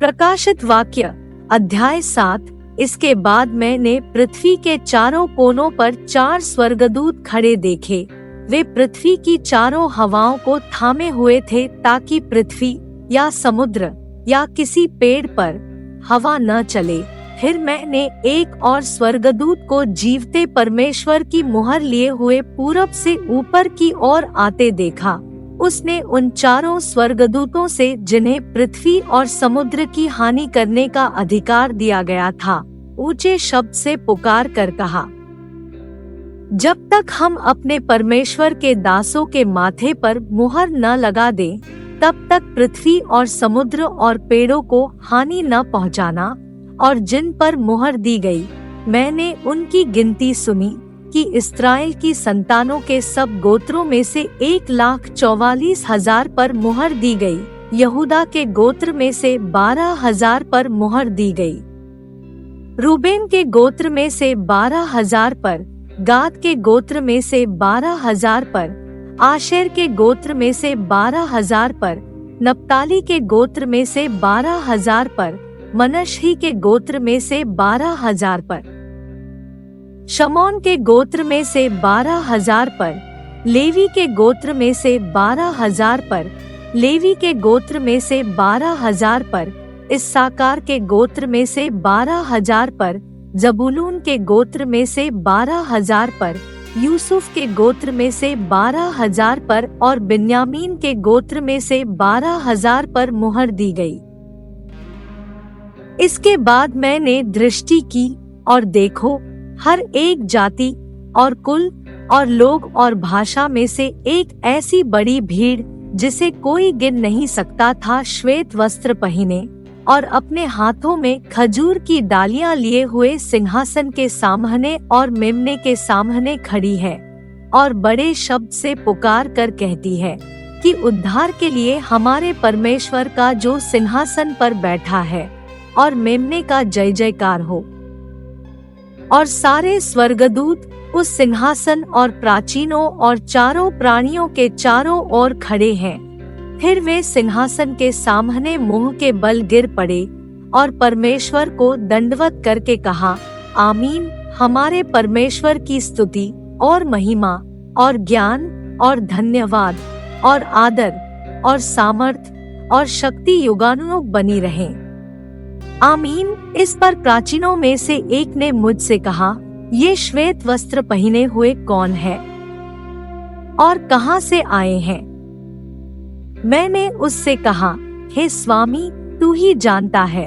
प्रकाशित वाक्य अध्याय 7। इसके बाद मैंने पृथ्वी के चारों कोनों पर 4 स्वर्गदूत खड़े देखे। वे पृथ्वी की चारों हवाओं को थामे हुए थे ताकि पृथ्वी या समुद्र या किसी पेड़ पर हवा न चले। फिर मैंने एक और स्वर्गदूत को जीवते परमेश्वर की मुहर लिए हुए पूरब से ऊपर की ओर आते देखा। उसने उन चारों स्वर्गदूतों से, जिन्हें पृथ्वी और समुद्र की हानि करने का अधिकार दिया गया था, ऊंचे शब्द से पुकार कर कहा, जब तक हम अपने परमेश्वर के दासों के माथे पर मुहर न लगा दें, तब तक पृथ्वी और समुद्र और पेड़ों को हानि न पहुंचाना। और जिन पर मुहर दी गई, मैंने उनकी गिनती सुनी कि इस्राएल की संतानों के सब गोत्रों में से 1,44,000 पर मुहर दी गई। यहूदा के गोत्र में से 12,000 पर मुहर दी गई। रूबेन के गोत्र में से 12,000 पर, गाद के गोत्र में से 12,000 पर, आशेर के गोत्र में से 12,000 पर, नप्ताली के गोत्र में से 12,000 पर, मनश्ही के गोत्र में से 12,000 पर, शमौन के गोत्र में से 12,000 पर, लेवी के गोत्र में से 12,000 पर, लेवी के गोत्र में से 12,000 पर, इस्साकार के गोत्र में से 12,000 पर, जबूलून के गोत्र में से 12,000 पर, यूसुफ के गोत्र में से 12,000 पर और बिन्यामीन के गोत्र में से 12,000 पर मुहर दी गई। इसके बाद मैंने दृष्टि की और देखो, हर एक जाति और कुल और लोग और भाषा में से एक ऐसी बड़ी भीड़, जिसे कोई गिन नहीं सकता था, श्वेत वस्त्र पहने और अपने हाथों में खजूर की डालियां लिए हुए सिंहासन के सामने और मेमने के सामने खड़ी है और बड़े शब्द से पुकार कर कहती है कि उद्धार के लिए हमारे परमेश्वर का जो सिंहासन पर बैठा है और मेमने का जय जयकार हो। और सारे स्वर्गदूत उस सिंहासन और प्राचीनों और चारों प्राणियों के चारों ओर खड़े हैं। फिर वे सिंहासन के सामने मुंह के बल गिर पड़े और परमेश्वर को दंडवत करके कहा, आमीन। हमारे परमेश्वर की स्तुति और महिमा और ज्ञान और धन्यवाद और आदर और सामर्थ और शक्ति युगानुयुग बनी रहे। आमीन। इस पर प्राचीनों में से एक ने मुझसे कहा, ये श्वेत वस्त्र पहने हुए कौन है और कहां से आए हैं? मैंने उससे कहा, हे स्वामी, तू ही जानता है।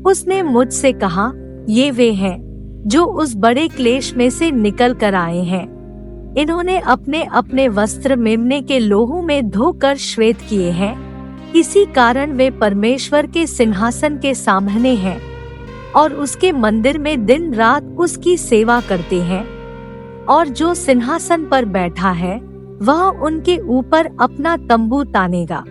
उसने मुझसे कहा, ये वे हैं जो उस बड़े क्लेश में से निकल कर आए हैं। इन्होंने अपने अपने वस्त्र मेमने के लोहू में धोकर श्वेत किए हैं। इसी कारण वे परमेश्वर के सिंहासन के सामने हैं और उसके मंदिर में दिन रात उसकी सेवा करते हैं। और जो सिंहासन पर बैठा है, वह उनके ऊपर अपना तंबू तानेगा।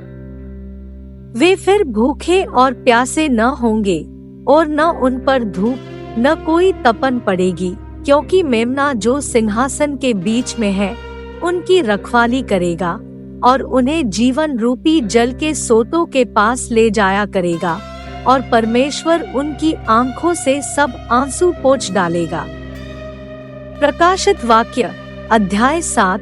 वे फिर भूखे और प्यासे न होंगे और न उन पर धूप न कोई तपन पड़ेगी, क्योंकि मेमना जो सिंहासन के बीच में है, उनकी रखवाली करेगा और उन्हें जीवन रूपी जल के सोतों के पास ले जाया करेगा। और परमेश्वर उनकी आंखों से सब आंसू पोंछ डालेगा। प्रकाशित वाक्य अध्याय 7।